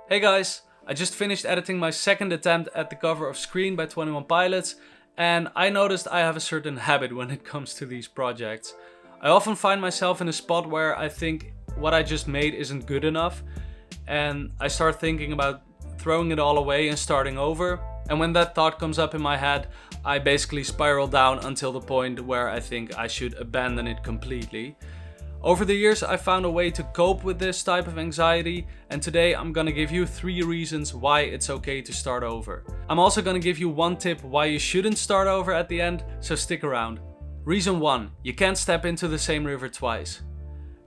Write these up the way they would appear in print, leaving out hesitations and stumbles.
Hey guys, I just finished editing my second attempt at the cover of Screen by 21 Pilots, and I noticed I have a certain habit when it comes to these projects. I often find myself in a spot where I think what I just made isn't good enough, and I start thinking about throwing it all away and starting over. And when that thought comes up in my head, I basically spiral down until the point where I think I should abandon it completely. Over the years, I found a way to cope with this type of anxiety, and today I'm gonna give you 3 reasons why it's okay to start over. I'm also gonna give you 1 tip why you shouldn't start over at the end, so stick around. Reason 1, you can't step into the same river twice.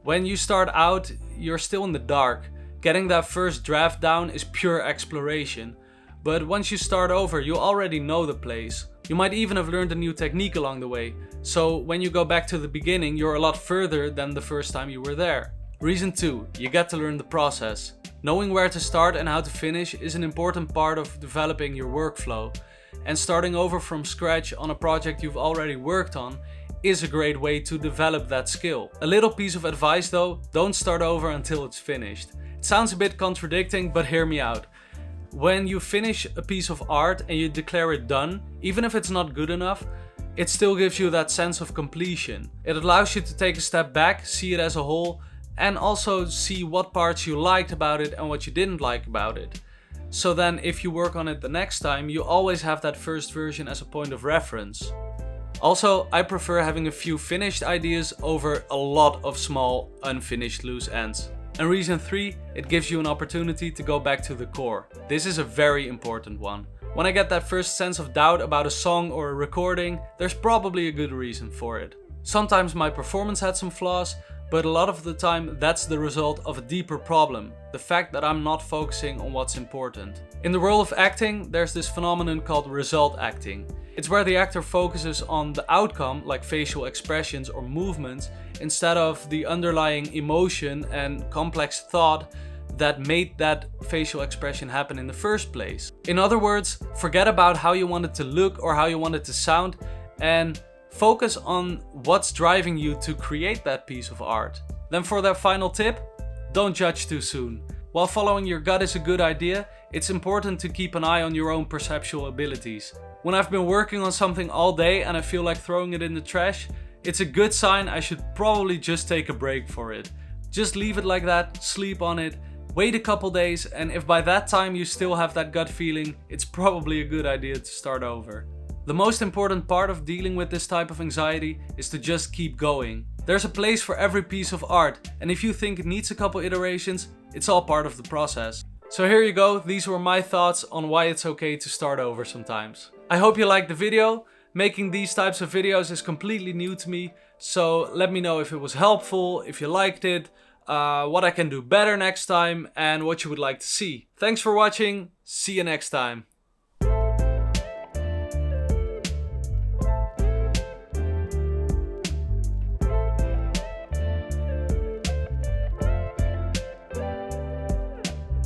When you start out, you're still in the dark. Getting that first draft down is pure exploration. But once you start over, you already know the place. You might even have learned a new technique along the way. So when you go back to the beginning, you're a lot further than the first time you were there. Reason 2, you get to learn the process. Knowing where to start and how to finish is an important part of developing your workflow. And starting over from scratch on a project you've already worked on is a great way to develop that skill. A little piece of advice though, don't start over until it's finished. It sounds a bit contradicting, but hear me out. When you finish a piece of art and you declare it done, even if it's not good enough, it still gives you that sense of completion. It allows you to take a step back, see it as a whole, and also see what parts you liked about it and what you didn't like about it. So then if you work on it the next time, you always have that first version as a point of reference. Also, I prefer having a few finished ideas over a lot of small, unfinished loose ends. And reason 3, it gives you an opportunity to go back to the core. This is a very important one. When I get that first sense of doubt about a song or a recording, there's probably a good reason for it. Sometimes my performance had some flaws, but a lot of the time that's the result of a deeper problem. The fact that I'm not focusing on what's important. In the world of acting, there's this phenomenon called result acting. It's where the actor focuses on the outcome, like facial expressions or movements, instead of the underlying emotion and complex thought that made that facial expression happen in the first place. In other words, forget about how you want it to look or how you want it to sound and focus on what's driving you to create that piece of art. Then for that final tip, don't judge too soon. While following your gut is a good idea, it's important to keep an eye on your own perceptual abilities. When I've been working on something all day and I feel like throwing it in the trash, it's a good sign I should probably just take a break for it. Just leave it like that, sleep on it, wait a couple days, and if by that time you still have that gut feeling, it's probably a good idea to start over. The most important part of dealing with this type of anxiety is to just keep going. There's a place for every piece of art, and if you think it needs a couple iterations, it's all part of the process. So here you go, these were my thoughts on why it's okay to start over sometimes. I hope you liked the video. Making these types of videos is completely new to me, so let me know if it was helpful, if you liked it, what I can do better next time, and what you would like to see. Thanks for watching, see you next time.